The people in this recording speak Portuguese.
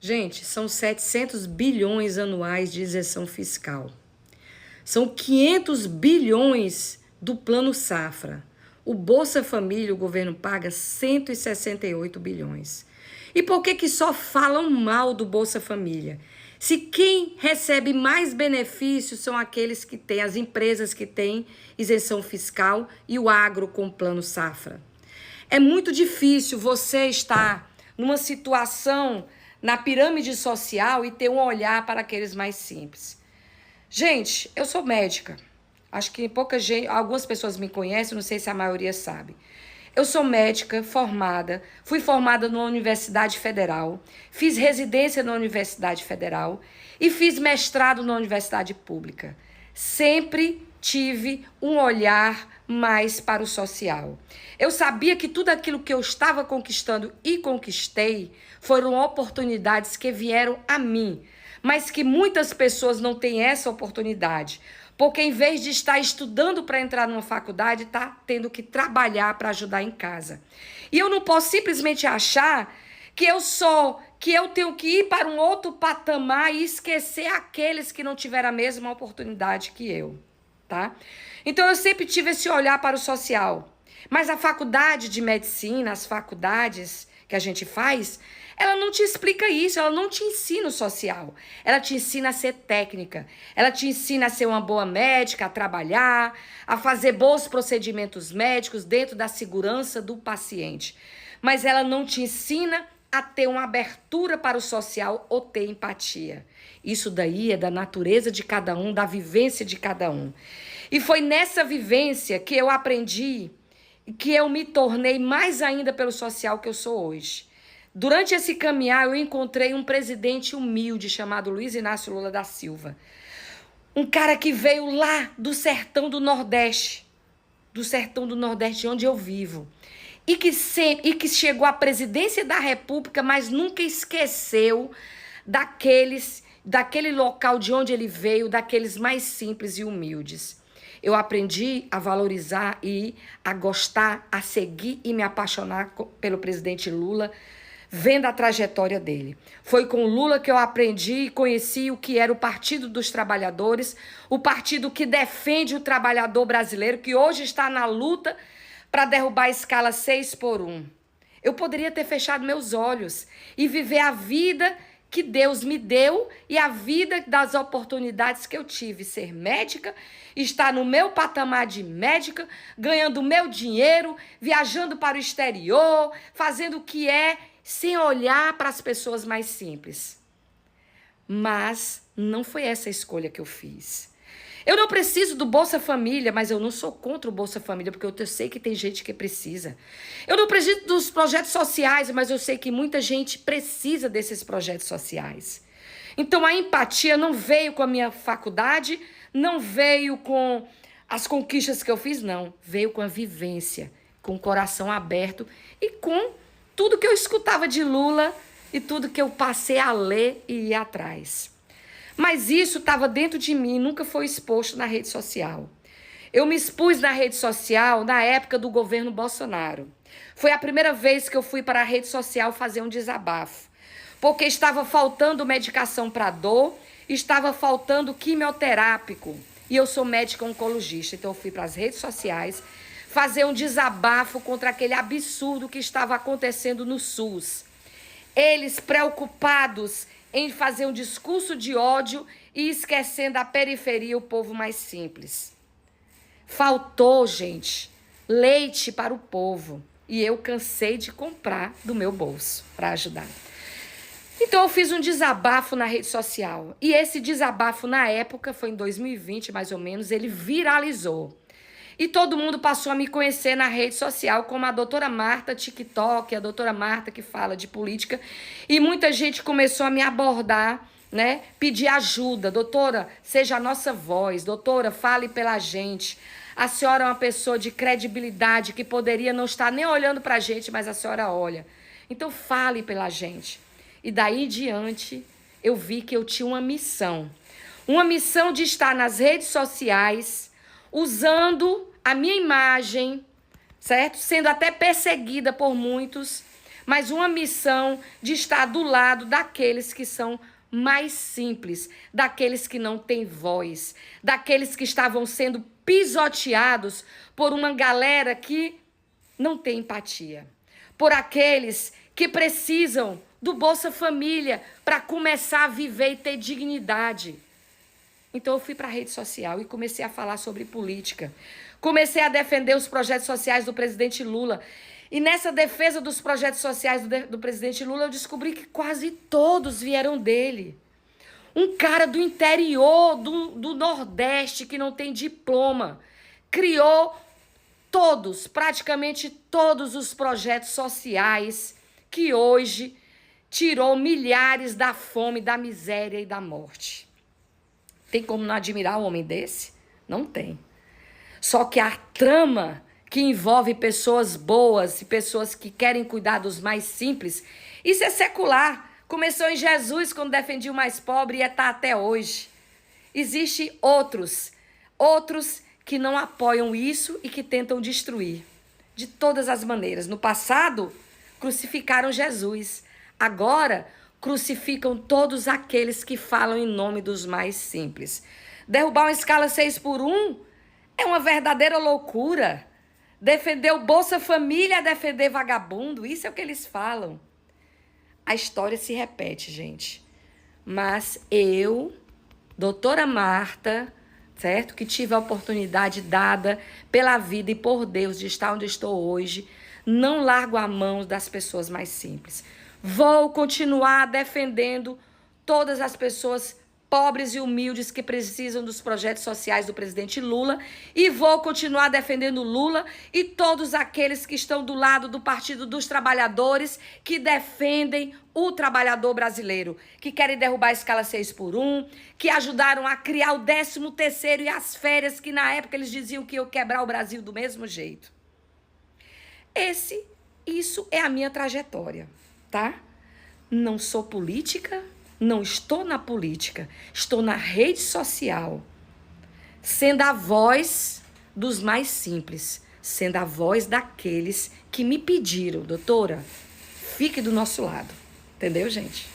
Gente, são 700 bilhões anuais de isenção fiscal. São 500 bilhões do Plano Safra. O Bolsa Família, o governo paga 168 bilhões. E por que só falam mal do Bolsa Família? Se quem recebe mais benefícios são aqueles que têm, as empresas que têm isenção fiscal e o agro com Plano Safra. É muito difícil você estar numa situação na pirâmide social e ter um olhar para aqueles mais simples. Gente, eu sou médica. Acho que algumas pessoas me conhecem, não sei se a maioria sabe. Eu sou médica formada, fui formada numa Universidade Federal, fiz residência na Universidade Federal e fiz mestrado na Universidade Pública. Sempre tive um olhar mais para o social. Eu sabia que tudo aquilo que eu estava conquistando e conquistei foram oportunidades que vieram a mim, mas que muitas pessoas não têm essa oportunidade. Porque em vez de estar estudando para entrar numa faculdade, está tendo que trabalhar para ajudar em casa. E eu não posso simplesmente achar que eu tenho que ir para um outro patamar e esquecer aqueles que não tiveram a mesma oportunidade que eu, tá? Então eu sempre tive esse olhar para o social. Mas a faculdade de medicina, as faculdades que a gente faz, ela não te explica isso, ela não te ensina o social. Ela te ensina a ser técnica, ela te ensina a ser uma boa médica, a trabalhar, a fazer bons procedimentos médicos dentro da segurança do paciente. Mas ela não te ensina a ter uma abertura para o social ou ter empatia. Isso daí é da natureza de cada um, da vivência de cada um. E foi nessa vivência que eu aprendi, que eu me tornei mais ainda pelo social que eu sou hoje. Durante esse caminhar, eu encontrei um presidente humilde chamado Luiz Inácio Lula da Silva. Um cara que veio lá do sertão do Nordeste onde eu vivo. E que chegou à presidência da República, mas nunca esqueceu daquele local de onde ele veio, daqueles mais simples e humildes. Eu aprendi a valorizar e a gostar, a seguir e me apaixonar pelo presidente Lula, vendo a trajetória dele. Foi com Lula que eu aprendi e conheci o que era o Partido dos Trabalhadores, o partido que defende o trabalhador brasileiro, que hoje está na luta para derrubar a escala 6x1. Eu poderia ter fechado meus olhos e viver a vida que Deus me deu e a vida das oportunidades que eu tive. Ser médica, estar no meu patamar de médica, ganhando meu dinheiro, viajando para o exterior, fazendo o que é, sem olhar para as pessoas mais simples. Mas não foi essa a escolha que eu fiz. Eu não preciso do Bolsa Família, mas eu não sou contra o Bolsa Família, porque eu sei que tem gente que precisa. Eu não preciso dos projetos sociais, mas eu sei que muita gente precisa desses projetos sociais. Então a empatia não veio com a minha faculdade, não veio com as conquistas que eu fiz, não. Veio com a vivência, com o coração aberto e com tudo que eu escutava de Lula e tudo que eu passei a ler e ir atrás. Mas isso estava dentro de mim, nunca foi exposto na rede social. Eu me expus na rede social na época do governo Bolsonaro. Foi a primeira vez que eu fui para a rede social fazer um desabafo. Porque estava faltando medicação para dor, estava faltando quimioterápico. E eu sou médica oncologista, então eu fui para as redes sociais fazer um desabafo contra aquele absurdo que estava acontecendo no SUS. Eles preocupados em fazer um discurso de ódio e esquecendo a periferia, o povo mais simples. Faltou, gente, leite para o povo. E eu cansei de comprar do meu bolso para ajudar. Então eu fiz um desabafo na rede social. E esse desabafo, na época, foi em 2020, mais ou menos, ele viralizou. E todo mundo passou a me conhecer na rede social como a doutora Marta TikTok, a doutora Marta que fala de política. E muita gente começou a me abordar, né? Pedir ajuda. Doutora, seja a nossa voz. Doutora, fale pela gente. A senhora é uma pessoa de credibilidade que poderia não estar nem olhando para a gente, mas a senhora olha. Então fale pela gente. E daí em diante eu vi que eu tinha uma missão. Uma missão de estar nas redes sociais usando a minha imagem, certo? Sendo até perseguida por muitos, mas uma missão de estar do lado daqueles que são mais simples, daqueles que não têm voz, daqueles que estavam sendo pisoteados por uma galera que não tem empatia, por aqueles que precisam do Bolsa Família para começar a viver e ter dignidade. Então eu fui para a rede social e comecei a falar sobre política. Comecei a defender os projetos sociais do presidente Lula. E nessa defesa dos projetos sociais do presidente Lula, eu descobri que quase todos vieram dele. Um cara do interior, do Nordeste, que não tem diploma, criou todos, praticamente todos os projetos sociais que hoje tirou milhares da fome, da miséria e da morte. Tem como não admirar um homem desse? Não tem. Só que a trama que envolve pessoas boas e pessoas que querem cuidar dos mais simples, isso é secular. Começou em Jesus, quando defendia o mais pobre, e está até hoje. Existem outros que não apoiam isso e que tentam destruir. De todas as maneiras. No passado, crucificaram Jesus. Agora, crucificam todos aqueles que falam em nome dos mais simples. Derrubar uma escala 6x1 é uma verdadeira loucura. Defender o Bolsa Família é defender vagabundo. Isso é o que eles falam. A história se repete, gente. Mas eu, doutora Marta, certo? Que tive a oportunidade dada pela vida e por Deus de estar onde estou hoje, não largo a mão das pessoas mais simples. Vou continuar defendendo todas as pessoas pobres e humildes que precisam dos projetos sociais do presidente Lula e vou continuar defendendo Lula e todos aqueles que estão do lado do Partido dos Trabalhadores que defendem o trabalhador brasileiro, que querem derrubar a escala 6x1, que ajudaram a criar o 13º e as férias que na época eles diziam que iam quebrar o Brasil do mesmo jeito. Isso é a minha trajetória, tá? Não sou política, não estou na política, estou na rede social, sendo a voz dos mais simples, sendo a voz daqueles que me pediram, doutora, fique do nosso lado. Entendeu, gente?